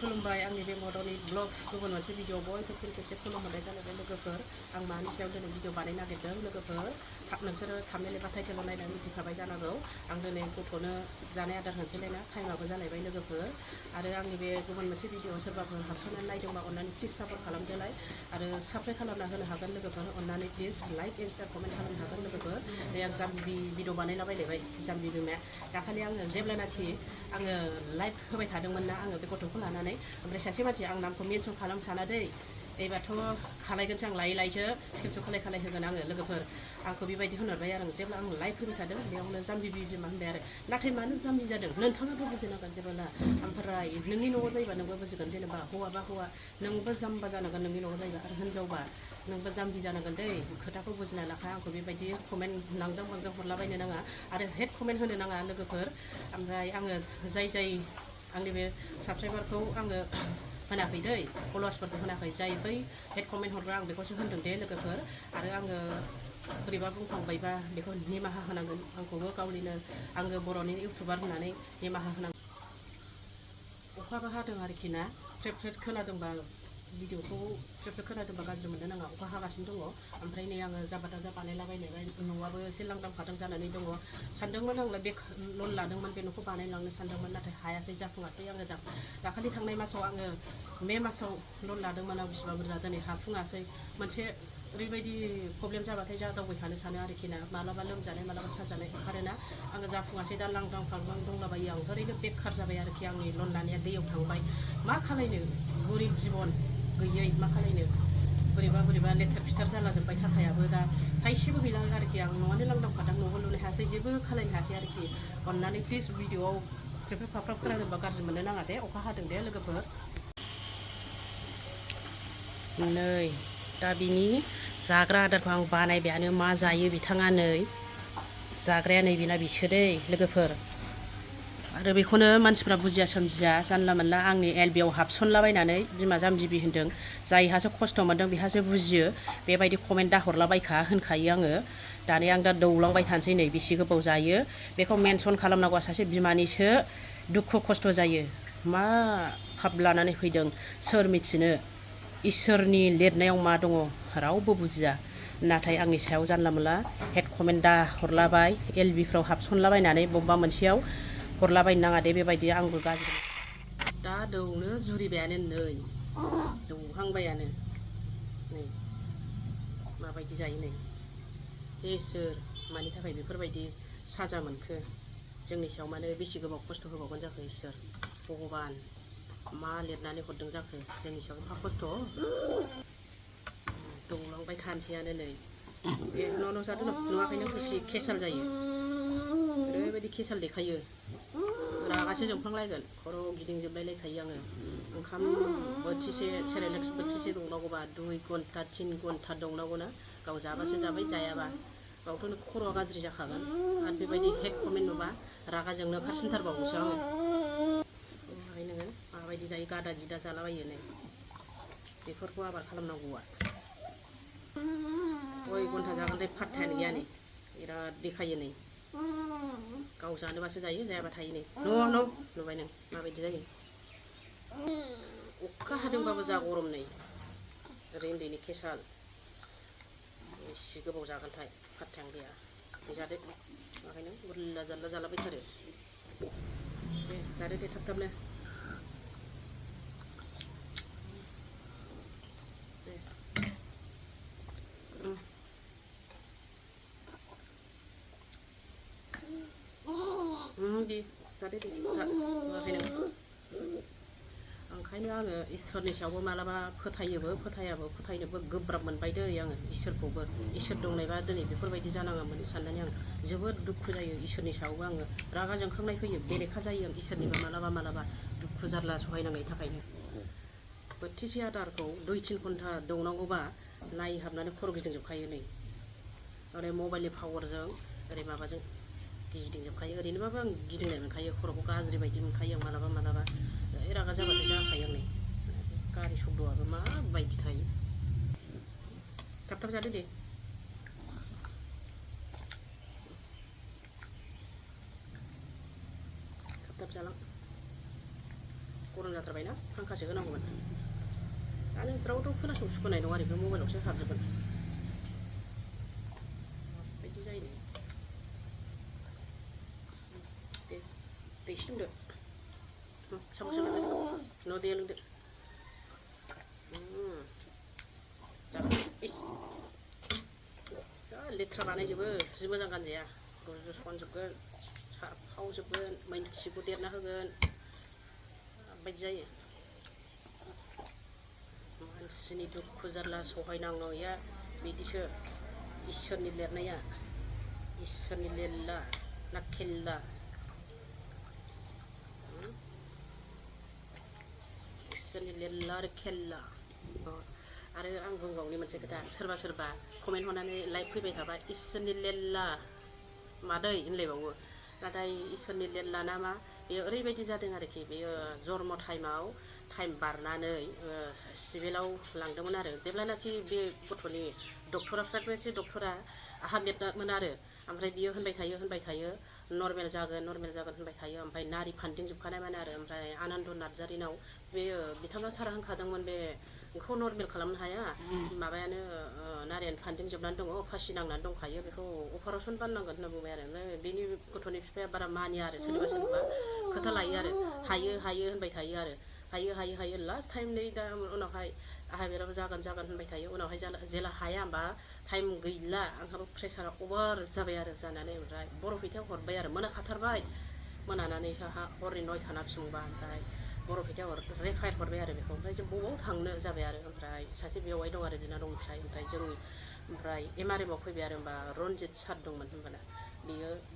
खुलुमबाय आंनि बे मदनि ब्लग्स गुबुन मोनसे भिडिअ बयबो फिन खेबसे खुलुमहरनाय जालायबाय लोगोफोर आं मानि सायाव दिनै भिडिअ बानायनो नागिरदों लोगोफोर नोंसोरो थामनेल एबा टाइटेलाव नायनानै मिथिखाबाय जानांगौ आं दिनै गथ'नो जानाय आदार होनोसैलायना टाइमाबो जालायबाय लोगोफोर आरो आंनि बे गुबुन मोनसे भिडिअ सोरबाफोर हाबसननानै नायदोंबा अननानै प्लिज सापर्ट खालामदोलाय आरो साबस्क्राइब खालामना होनो हागोन लोगोफोर अननानै please like and share comment खालामनो हागोन लोगोफोर नै आं जाम्बि भिडिअ बानायलाबायलायबाय जाम्बि बिमाया दाखालि आङो जेब्लानाखि आङो लाइभ होबाय थादोंमोन ना आङो बे गथ'खौ लानानै ओमफ्राय सासे मानसि आं नामखौ मेनसन खालामखाना दै एबारथ' खालायगोनसो आं लायै लायैसो स्क्रिनशट खालाय होगोन आङो लोगोफोर आंखौ बेबायदि होनहरबाय आरो जेब्ला आं लाइभ होबाय थादों बेयावनो जाम्बि बिमा होनबाय आरो नाथाय मानो जाम्बि जादों नोंथाङाबो बुजिनांगोन जेब्ला ओमफ्राय नोंनि न'आव जायोबा नोंबो बुजिगोन जेनेबा हौवाबा हौवा नोंबो जाम्बा जानांगोन नोंनि न'आव जायोबा आरो हिनजावबा नोंबो जाम्बि जानांगोन दै खोथाखौ बुजिना लाखा आंखौ बेबायदि कमेन्ट नांजां मांजां हरलाबायनो नाङा आरो हेड कमेन्ट होनो नाङा लोगोफोर ओमफ्राय आङो जाय आंनि बे साबसक्राइबारखौ आङो होनाखै दै फल'वार्सफोरखौ होनाखै जाय बै हेड कमेन्ट हरग्रा आं बेखौसो होनदों दे लोगोफोर आरो आङो बोरैबा बुंफ्लांबायबा बेखौ निमाहा होनांगोन आंखौबो गावनिनो आङो बर'नि इउटुबार होननानै निमाहा होनांगोन अखाबो हादों आरोखि ना फ्रेब फ्रेब खोनादोंबा भिडिअखौ फ्रेब फ्रेब खोनादोंबा गाज्रि मोननो नाङा अखा हागासिनो दङ ओमफ्राय नै आङो जाबा दाजा बानायलाबायनाय न'आबो एसे लांदां फादां जानानै दङ सानदोंमोन आंलाय बे लन लादोंमोन बे न'खौ बानायलांनो सानदोंमोन नाथाय हायासै जाफुङासै आङो दाखालि थांनाय मासाव आङो मे मासाव लन लादोंमोन आं बिसिबा बुरजा दिनै हाफुङासै मोनसे ओरैबायदि प्रब्लेम जाबाथाय जादावबाय थानो सानो आरोखि ना मालाबा लोमजानाय मालाबा साजानाय ओंखारोना आङो जाफुङासै दा लांदां फांदां दंलाबायो आं ओरैनो बेखार जाबाय आरोखि आंनि लन लानाया दैयाव थांबाय मा खालायनो गोरिब जिबन गैयै मा खालायनो बोरैबा लेथेर फिथार जालाजोब्बाय थाखायाबो दा थाइसेबो गैला आरोखि आं न'आनो लांदां फादां न'बो लुनो हायासै जेबो खालायनो हायासै आरोखि अननानै प्लिज भिडिअआव फ्रेब फाफ्राब खोनादोंबा गाज्रि मोननो नाङा दे अखा हादों दे लोगोफोर नै दा बिनि जाग्रा आदारखौ आं बानायबायानो मा जायो बिथाङा नै जाग्राया नै बेना बिसो दै लोगोफोर आरो बेखौनो मानसिफ्रा बुजिया सोमजिया जानला मोनला आंनि एलबियाव हाबसनलाबायनानै बिमा जाम्बिबि होनदों जायहासो खस्थ' मोनदों बेहासो बुजियो बेबायदि कमेन्ट दाहरलाबायखा होनखायो आङो दाने आं दा दौलांबाय थानोसै नै बेसे गोबाव जायो बेखौ मेनसन खालामनांगौआ सासे बिमानिसो दुखु खस्थ' जायो मा फाब लानानै फैदों सोर मिथिनो इसोरनि लिरनायाव मा दङ रावबो बुजिया नाथाय आंनि सायाव जानला मोनला हेड कमेन्ट दा हरलाबाय एलबिफ्राव हाबसनलाबायनानै बबेबा मोनसेयाव हरलाबायनो नाङा दे बेबायदि आंबो गाज्रि दा दौनो जुरिबायानो नै दौहांबायानो नै माबायदि जायो नै इसोर मानि थाखाय बेफोरबायदि साजा मोनखो जोंनि सायाव मानो बेसे गोबाव खस्थ' होबावगोन जाखो इसोर भगबान मा लिरनानै हरदों जाखो जोंनि सायाव एफा खस्थ' दौलांबाय थानोसैयानो नै बे न' जादों नुवाखै नों बेसे केसाल जायो ओरैबायदि केसाल देखायो रागासो जोंफ्लांलायगोन खर' गिदिंजोबलायलायखायो आङो ओंखाम बोथिसे सेरेलेक्स बोथिसे दौनांगौबा 2 घन्टा 3 घन्टा दौनांगौना गाव जाबासो जाबाय जायाबा गावथ' खर'आ गाज्रि जाखागोन आरो बेबायदि हेड कमेन्ट नुबा रागा जोंनो फारसिनथारबावोसो आङो ओमफ्राय नोङो माबायदि जायो गादा गिदा जालाबायो नै बेफोरखौ आबाद खालामनांगौआ 1 घन्टा जागोनथाय फात्तायानो गैया नै बिराद देखायो नै गाव जानोबासो जायो जायाबा थायो नै न' नुबाय नों माबायदि जायो अखा हादोंबाबो जा गरम नै ओरै उन्दैनि केसाल एसे गोबाव जागोनथाय फात्तायानो गैया जादो ओंखायनो बुरला जारला जालाबायथारो दे जादो दे थाब थाबनो दे जादो दे ओंखायनो आङो इसोरनि सायावबो मालाबा फोथायोबो फोथायाबो फोथायनोबो गोब्राब मोनबाय दै आङो इसोरखौबो इसोर दंनायबा दिनै बेफोरबायदि जानाङामोन साननानै आं जोबोद दुखु जायो इसोरनि सायावबो आङो रागा जोंखांनाय फैयो बेरेखा जायो आं इसोरनिबा मालाबा दुखु जारला सहायनांनायनि थाखायनो बोथिसे आदारखौ 2-3 घन्टा दौनांगौबा नायहाबनानै खर' गिदिंजोबखायो नै ओरै मबाइलनि पावारजों ओरै माबाजों गिदिंजोबखायो ओरैनोबाबो आं गिदिंनाय मोनखायो खर'खौ गाज्रि बायदि मोनखायो आं मालाबा रागा जाबाथाय जाखायो आं नै गारि शब्दआबो माबायदि थायो थाब थाब जादो दे थाब थाब जालां गरम जाथारबायना फांखासो होनांगौमोन दा नों द्रावद्राव खोनासंनो सुखुनाय नङा आरो बे मबाइलावसो हाबजोबगोन माबायदि जायो दे दै एसे लोंदो साम'स लोंदो न' दैया लोंदो जाबाय जा लेथ्रा बानायजोबो जि मोजां गानजाया रुजु सनजोबगोन साफावजोबगोन मोनथिखौ देरना होगोन माबायदि जायो मानसिनि दुखु जारला सहायनांनाया बिदिसो इसोरनि लिरनाया इसोरनि लेल्ला ना खेल्ला इसोरनि लेल्ला आरो खेल्ला आरो आं बुंबावनि मोनसे खोथा सोरबा सोरबा कमेन्ट हरनानै लाइक फैबाय थाबा इसोरनि लेल्ला मादै होनलायबावो नाथाय इसोरनि लेल्ला ना मा बेयो ओरैबायदि जादों आरोखि बेयो जन्म टाइम बारनानै सिभिलाव लांदोंमोन आरो जेब्लानाखि बे गथ'नि डक्टरा प्रेगनेन्सि डक्टरा आहामेदमोन आरो ओमफ्राय बियो होनबाय थायो नर्मेल जागोन होनबाय थायो ओमफ्राय नारि फान्दिं जोबखानायमोन आरो ओमफ्राय आनन्द नार्जारिनाव बे बिथाङा सारा होनखादोंमोन बेखौ नर्मेल खालामनो हाया माबायानो नारियानो फान्दिं जोबनानै दङ फासि नांनानै दंखायो बेखौ अपारेसन बानायनांगोन होनना बुंबाय आरो ओमफ्राय बेनि गथ'नि बिफाया बारा मानिया आरो सोरनिबा खोथा लायो आरो हायो होनबाय थायो आरो हायो लास्ट टाइम नै दा उनावहाय आहा बेराबो जागोन होनबाय थायो उनावहाय जेला हाया होमबा टाइम गैला आंहाबो प्रेसारा अभार जाबाय आरो जानानै ओमफ्राय बरपेटायाव हरबाय आरो मोनाखाथारबाय मोनानानै साहा हरनि 9:00 फिसंबा ओमफ्राय बरपेटायाव रेफायर हरबाय आरो बेखौ ओमफ्राय जों बबाव थांनो जाबाय आरो ओमफ्राय सासे बेवाइ दं आरो बिना दं फिसाय ओमफ्राय जोंनि ओमफ्राय एमआरएमआव फैबाय आरो होमबा रनजित सार दंमोन होमबाना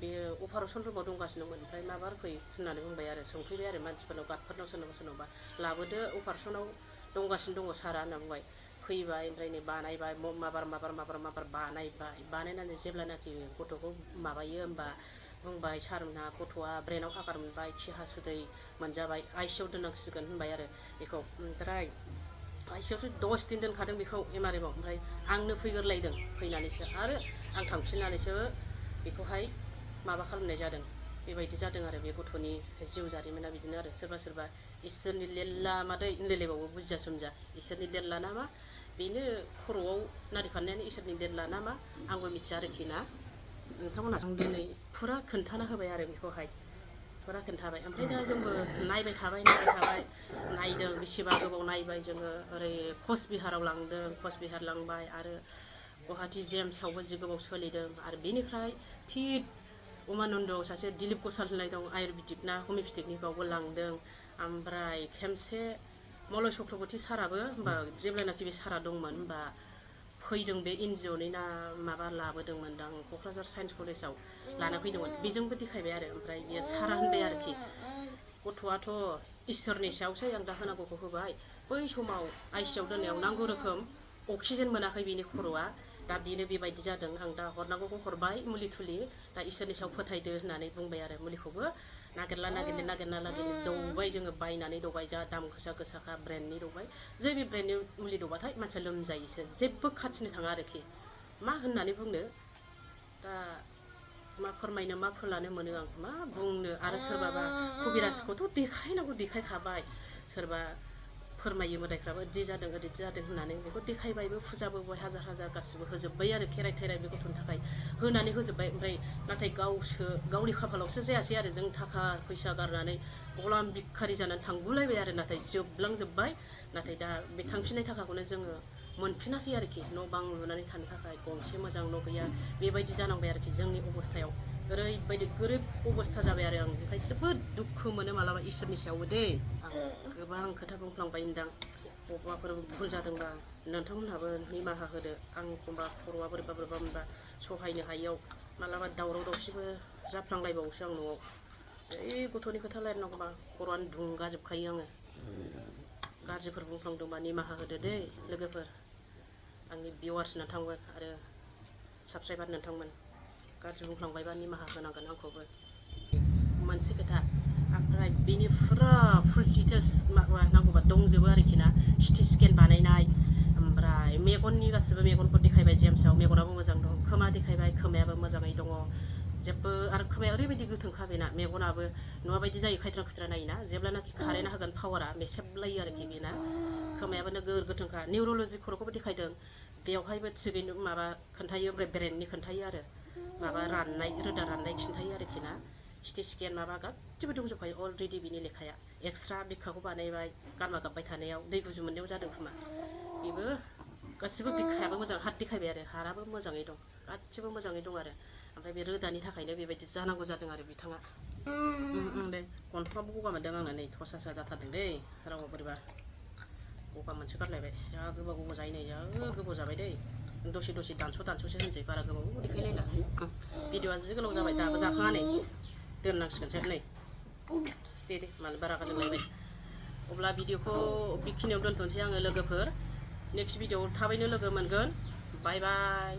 बेयो अपारेसन रुमाव दंगासिनो दंमोन ओमफ्राय माबार फै होननानै बुंबाय आरो सोंफैबाय आरो मानसिफोरनाव गार्डफोरनाव सोरनावबा लाबोदो अपारेसनाव दंगासिनो दङ सारा होनना बुंबाय फैबाय ओमफ्राय नै बानायबाय माबार बानायनानै जेब्लानाखि गथ'खौ माबायो होमबा बुंबाय सारमोनहा गथ'आ ब्रेनाव आघात मोनबाय खि हासुदै मोनजाबाय आइसिइउआव दोननांसिगोन होनबाय आरो बेखौ ओमफ्राय आइसिइउआवसो 10 दिन दोनखादों बेखौ एमआरएमआव ओमफ्राय आंनो फैग्रोलायदों फैनानैसो आरो आं थांफिननानैसो बेखौहाय माबा खालामनाय जादों बेबायदि जादों आरो बे गथ'नि जिउ जारिमिना बिदिनो आरो सोरबा इसोरनि लेल्ला मादै होनलायलायबावो बुजिया सोमजिया इसोरनि लेल्ला ना मा बेनो खर'आव नारि फाननायानो इसोरनि लेल्ला ना मा आंबो मिथिया आरोखि ना नोंथांमोनहा आं दिनै फुरा खोन्थाना होबाय आरो बेखौहाय फुरा खोन्थाबाय ओमफ्राय दा जोंबो नायबाय थाबाय नायदों बेसेबा गोबाव नायबाय जोङो ओरै कचबिहाराव लांदों कचबिहार लांबाय आरो गुवाहाटि जेम्सआवबो जि गोबाव सोलिदों आरो बेनिफ्राय फिट उमानन्दआव सासे दिलीप गसाल होननाय दं आयुर्वेदिक ना हमिअपेथिकनि बावबो लांदों ओमफ्राय खेमसे मलय चक्रबर्ती साराबो होमबा जेब्लानाखि बे सारा दंमोन होमबा फैदों बे एनजिअनि ना माबा लाबोदोंमोन दां क'क्राझार साइन्स कलेजाव लाना फैदोंमोन बेजोंबो देखायबाय आरो ओमफ्राय बियो सारा होनबाय आरोखि गथ'आथ' इसोरनि सायावसो आं दा होनांगौखौ होबाय बै समाव आइसिइउआव दोननायाव नांगौ रोखोम अक्सिजेन मोनाखै बिनि खर'आ दा बेनो बेबायदि जादों आं दा हरनांगौखौ हरबाय मुलि थुलि दा इसोरनि सायाव फोथायदो होननानै बुंबाय आरो मुलिखौबो नागिरना दौबाय जोङो बायनानै दौबाय जा दाम गोसाखा ब्रेन्डनि दौबाय जै बे ब्रेन्डनि मुलि दौबाथाय मानसिया लोमजायोसो जेबो खाथिनो थाङा आरोखि मा होननानै बुंनो दा मा फोरमायनो मा फोलानो मोनो आं मा बुंनो आरो सोरबाबा कबिराजखौथ' देखायखाबाय सोरबा फोरमायो मोदायफ्राबो ओरैदि जादों होननानै बेखौ देखायबायबो फुजाबो हाजार गासिबो होजोब्बाय आरो खेराइ बे गथ'नि थाखाय होनानै होजोब्बाय ओमफ्राय नाथाय गावनि खाफालावसो जायासै आरो जों थाखा फैसा गारनानै गलाम भिखारि जानानै थांगुलायबाय आरो नाथाय जोबलांजोब्बाय नाथाय दा बे थांफिननाय थाखाखौनो जोङो मोनफिनासै आरोखि न' बां लुनानै थानो थाखाय गंसे मोजां न' गैया बेबायदि जानांबाय आरोखि जोंनि अबस्थायाव ओरैबायदि गोरिब अबस्था जाबाय आरो आं ओंखायनो जोबोद दुखु मोनो मालाबा इसोरनि सायावबो दे आं गोबां खोथा बुंफ्लांबाय होनदां बबाफोर भुल जादोंबा नोंथांमोनहाबो निमाहा होदो आं एखमबा खर'आ बोरैबा मोनबा सहायनो हायियाव मालाबा दावराव दावसिबो जाफ्लांलायबावोसो आं न'आव ओइ गथ'नि खोथा रायलायनांगौबा खर'आनो दुंगाजोबखायो आङो गाज्रिफोर बुंफ्लांदोंबा निमाहा होदो दे लोगोफोर आंनि भिउवार्स नोंथांमोन आरो साबसक्राइबार नोंथांमोन गाज्रि बुंफ्लांबायबा निमाहा होनांगोन आंखौबो मोनसे खोथा ओमफ्राय बेनि फुरा फुल डिटेल्स माबा नांगौबा दंजोबो आरोखि ना सिटि स्केन बानायनाय ओमफ्राय मेगननि गासिबो मेगनखौ देखायबाय जेम्सआव मेगनाबो मोजां दं खोमा देखायबाय खोमायाबो मोजाङै दङ जेबो आरो खोमाया ओरैबायदि गोथोंखा बेना मेगनाबो नुवाबायदि जायो खायथ्रा खुथ्रा नायोना जेब्लानाखि कारेन्ट होगोन पावारा मेसेबलायो आरोखि बेना खोमायाबो नोगोर गोथोंखा निउर'लजि खर'खौबो देखायदों बेवहायबो थिगैनो माबा खोन्थायो ओमफ्राय ब्रेननि खोन्थायो आरो माबा राननाय रोदा राननाय खिन्थायो आरोखि ना सिटि स्केन माबा गासिबो दंजोबखायो अलरेडि बिनि लेखाया एक्सट्रा बिखाखौ बानायबाय गारमा गाबबाय थानायाव दै गुजु मोननायाव जादों खोमा बेबो गासिबो बिखायाबो मोजां हाथ देखायबाय आरो हाराबो मोजाङै दं गासिबो मोजाङै दं आरो ओमफ्राय बे रोदानि थाखायनो बेबायदि जानांगौ जादों आरो बिथाङा दे गन्थङाबो गगा मोनदों आंना नै थसा सा जाथारदों दै रावा बोरैबा गगा मोनसो गारलायबाय जा गोबाव गोबाव जायो नै जा गोबाव जाबाय दै दसे दसे दानस'सो होनसै बारा गोबाव देखायलायला भिडिअआ जि गोलाव जाबाय दाबो जाखाङा नै दोननांसिगोनसो नै दे मानो बारा गोजोनलायबाय अब्ला भिडिअखौ बेखिनियाव दोनथ'नोसै आङो लोगोफोर नेक्स्ट भिडिअआव थाबैनो लोगो मोनगोन बाय बाय